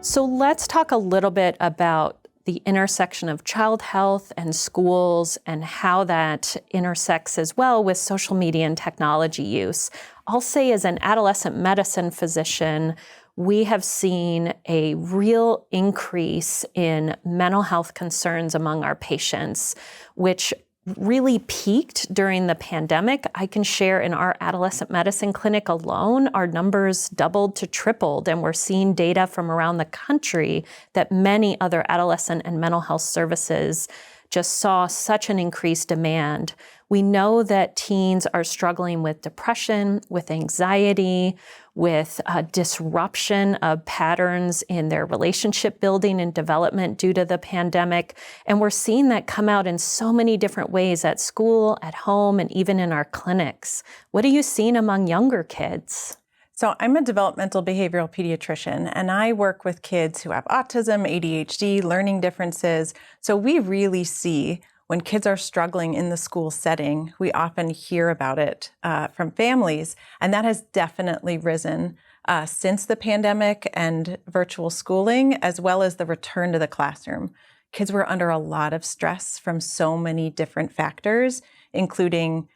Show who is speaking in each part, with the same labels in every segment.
Speaker 1: So let's talk a little bit about the intersection of child health and schools and how that intersects as well with social media and technology use. I'll say as an adolescent medicine physician, we have seen a real increase in mental health concerns among our patients, which really peaked during the pandemic. I can share in our adolescent medicine clinic alone, our numbers doubled to tripled, and we're seeing data from around the country that many other adolescent and mental health services just saw such an increased demand. We know that teens are struggling with depression, with anxiety, with disruption of patterns in their relationship building and development due to the pandemic. And we're seeing that come out in so many different ways at school, at home, and even in our clinics. What are you seeing among younger kids?
Speaker 2: So I'm a developmental behavioral pediatrician, and I work with kids who have autism, ADHD, learning differences. So we really see when kids are struggling in the school setting, we often hear about it from families, and that has definitely risen since the pandemic and virtual schooling, as well as the return to the classroom. Kids were under a lot of stress from so many different factors, including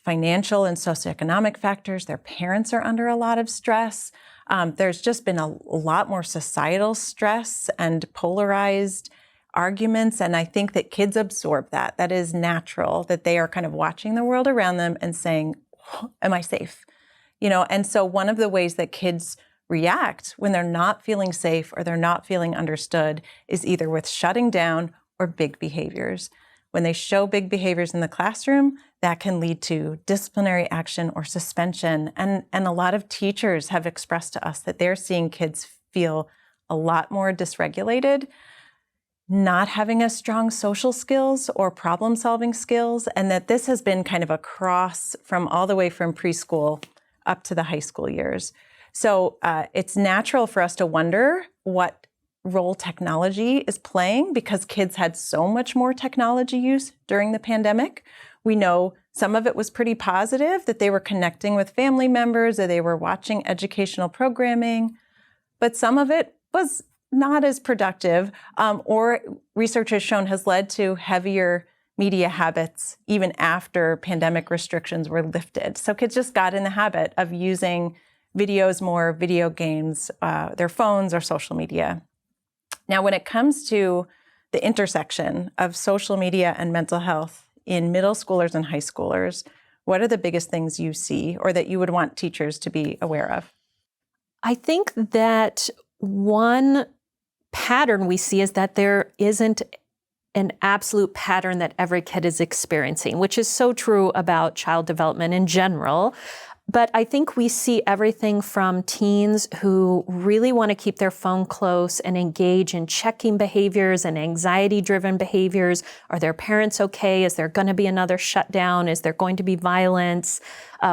Speaker 2: financial and socioeconomic factors. Their parents are under a lot of stress. There's just been a lot more societal stress and polarized arguments. And I think that kids absorb that. That is natural, that they are kind of watching the world around them and saying, am I safe? And so one of the ways that kids react when they're not feeling safe or they're not feeling understood is either with shutting down or big behaviors. When they show big behaviors in the classroom, that can lead to disciplinary action or suspension. And a lot of teachers have expressed to us that they're seeing kids feel a lot more dysregulated, not having as strong social skills or problem-solving skills, and that this has been kind of across from all the way from preschool up to the high school years. So it's natural for us to wonder what role technology is playing because kids had so much more technology use during the pandemic. We know some of it was pretty positive, that they were connecting with family members or they were watching educational programming, but some of it was not as productive, or research has shown has led to heavier media habits even after pandemic restrictions were lifted. So kids just got in the habit of using videos more, video games, their phones or social media. Now, when it comes to the intersection of social media and mental health in middle schoolers and high schoolers, what are the biggest things you see or that you would want teachers to be aware of?
Speaker 1: I think that one pattern we see is that there isn't an absolute pattern that every kid is experiencing, which is so true about child development in general. But I think we see everything from teens who really want to keep their phone close and engage in checking behaviors and anxiety-driven behaviors. Are their parents okay? Is there going to be another shutdown? Is there going to be violence?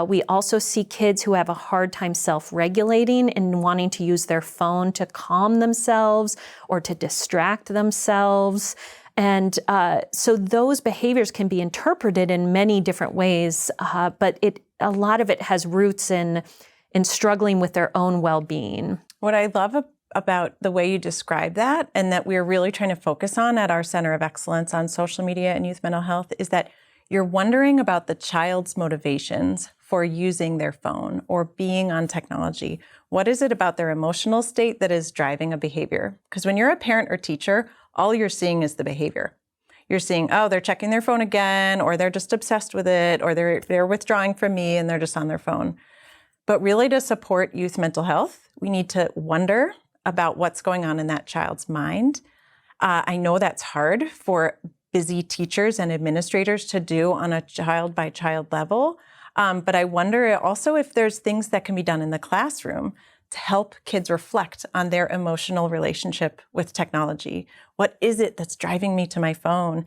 Speaker 1: We also see kids who have a hard time self-regulating and wanting to use their phone to calm themselves or to distract themselves. And so those behaviors can be interpreted in many different ways, but a lot of it has roots in struggling with their own well-being.
Speaker 2: What I love about the way you describe that, and that we're really trying to focus on at our Center of Excellence on social media and youth mental health, is that you're wondering about the child's motivations for using their phone or being on technology. What is it about their emotional state that is driving a behavior? Because when you're a parent or teacher, all you're seeing is the behavior. You're seeing, oh, they're checking their phone again, or they're just obsessed with it, or they're withdrawing from me and they're just on their phone. But really, to support youth mental health, we need to wonder about what's going on in that child's mind. I know that's hard for busy teachers and administrators to do on a child-by-child level, but I wonder also if there's things that can be done in the classroom to help kids reflect on their emotional relationship with technology. What is it that's driving me to my phone?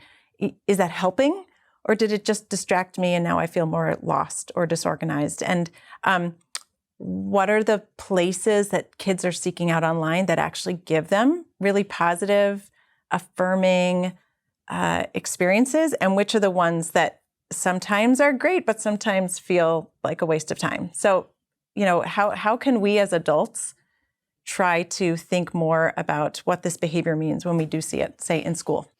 Speaker 2: Is that helping? Or did it just distract me and now I feel more lost or disorganized? And what are the places that kids are seeking out online that actually give them really positive, affirming experiences? And which are the ones that sometimes are great, but sometimes feel like a waste of time? So, how can we as adults try to think more about what this behavior means when we do see it, say, in school?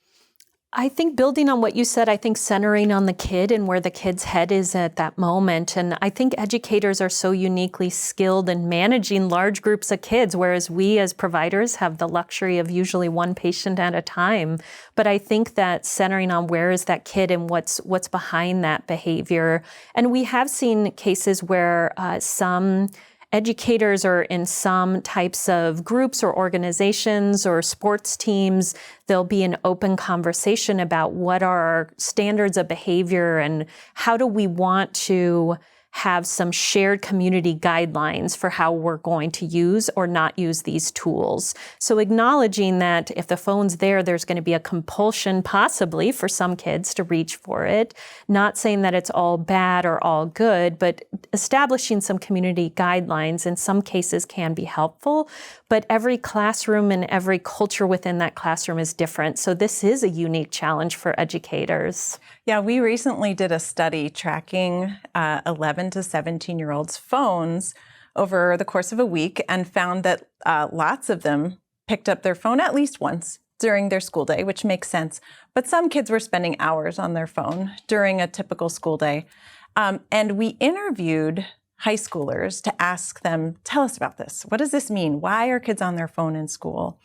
Speaker 1: I think building on what you said, I think centering on the kid and where the kid's head is at that moment. And I think educators are so uniquely skilled in managing large groups of kids, whereas we as providers have the luxury of usually one patient at a time. But I think that centering on where is that kid and what's behind that behavior. And we have seen cases where some educators are in some types of groups or organizations or sports teams. There'll be an open conversation about what are our standards of behavior and how do we want to have some shared community guidelines for how we're going to use or not use these tools. So acknowledging that if the phone's there, there's going to be a compulsion possibly for some kids to reach for it. Not saying that it's all bad or all good, but establishing some community guidelines in some cases can be helpful. But every classroom and every culture within that classroom is different. So this is a unique challenge for educators.
Speaker 2: Yeah, we recently did a study tracking 11 to 17-year-olds' phones over the course of a week and found that lots of them picked up their phone at least once during their school day, which makes sense. But some kids were spending hours on their phone during a typical school day. And we interviewed high schoolers to ask them, tell us about this. What does this mean? Why are kids on their phone in school?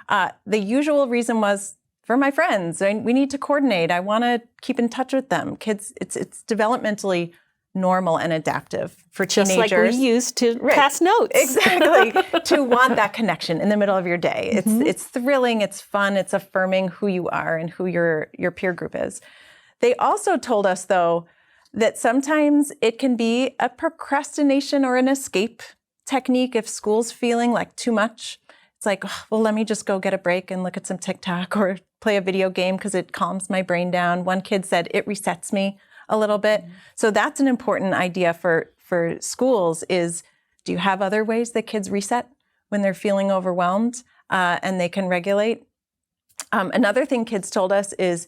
Speaker 2: The usual reason was, for my friends, we need to coordinate. I want to keep in touch with them. Kids, it's developmentally normal and adaptive for teenagers.
Speaker 1: Just like we used to pass notes.
Speaker 2: Exactly. To want that connection in the middle of your day. It's thrilling, it's fun, it's affirming who you are and who your peer group is. They also told us, though, that sometimes it can be a procrastination or an escape technique if school's feeling like too much. It's like, oh, well, let me just go get a break and look at some TikTok or play a video game because it calms my brain down. One kid said it resets me a little bit. So that's an important idea for schools is, do you have other ways that kids reset when they're feeling overwhelmed and they can regulate? Another thing kids told us is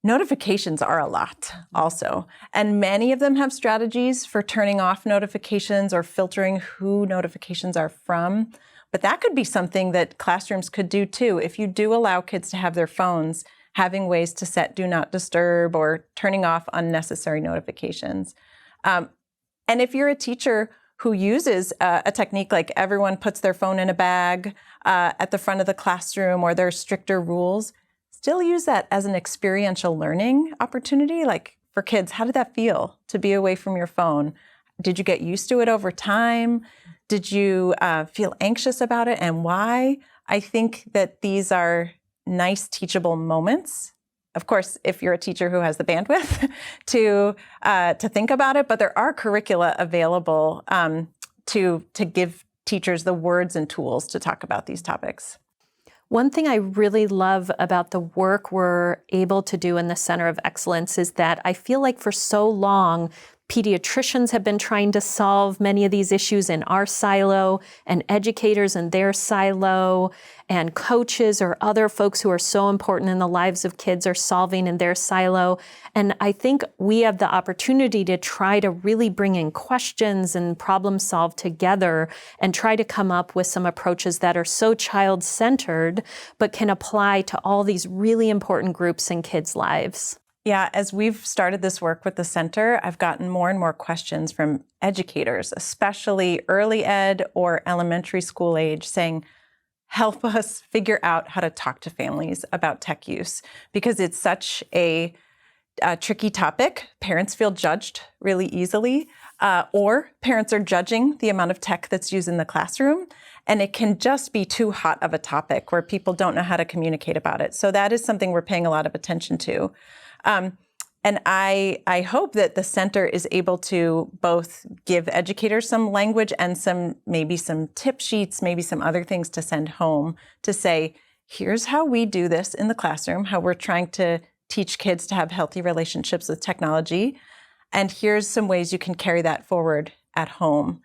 Speaker 2: notifications are a lot also. And many of them have strategies for turning off notifications or filtering who notifications are from. But that could be something that classrooms could do too. If you do allow kids to have their phones, having ways to set do not disturb or turning off unnecessary notifications. And if you're a teacher who uses a technique like everyone puts their phone in a bag at the front of the classroom, or there's stricter rules, still use that as an experiential learning opportunity. Like for kids, how did that feel to be away from your phone? Did you get used to it over time? Did you feel anxious about it, and why? I think that these are nice teachable moments. Of course, if you're a teacher who has the bandwidth to think about it, but there are curricula available to give teachers the words and tools to talk about these topics.
Speaker 1: One thing I really love about the work we're able to do in the Center of Excellence is that I feel like for so long, pediatricians have been trying to solve many of these issues in our silo, and educators in their silo, and coaches or other folks who are so important in the lives of kids are solving in their silo. And I think we have the opportunity to try to really bring in questions and problem solve together and try to come up with some approaches that are so child-centered, but can apply to all these really important groups in kids' lives.
Speaker 2: Yeah, as we've started this work with the center, I've gotten more and more questions from educators, especially early ed or elementary school age, saying, help us figure out how to talk to families about tech use, because it's such a tricky topic. Parents feel judged really easily, or parents are judging the amount of tech that's used in the classroom, and it can just be too hot of a topic where people don't know how to communicate about it. So that is something we're paying a lot of attention to. And I hope that the center is able to both give educators some language and maybe some tip sheets, maybe some other things to send home to say, here's how we do this in the classroom, how we're trying to teach kids to have healthy relationships with technology. And here's some ways you can carry that forward at home.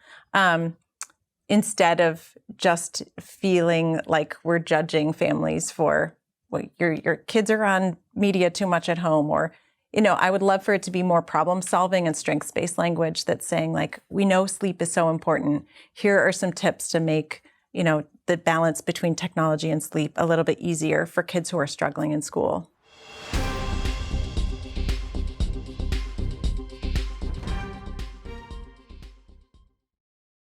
Speaker 2: Instead of just feeling like we're judging families for, well, your kids are on media too much at home, or, I would love for it to be more problem solving and strengths-based language that's saying, like, we know sleep is so important. Here are some tips to make, the balance between technology and sleep a little bit easier for kids who are struggling in school.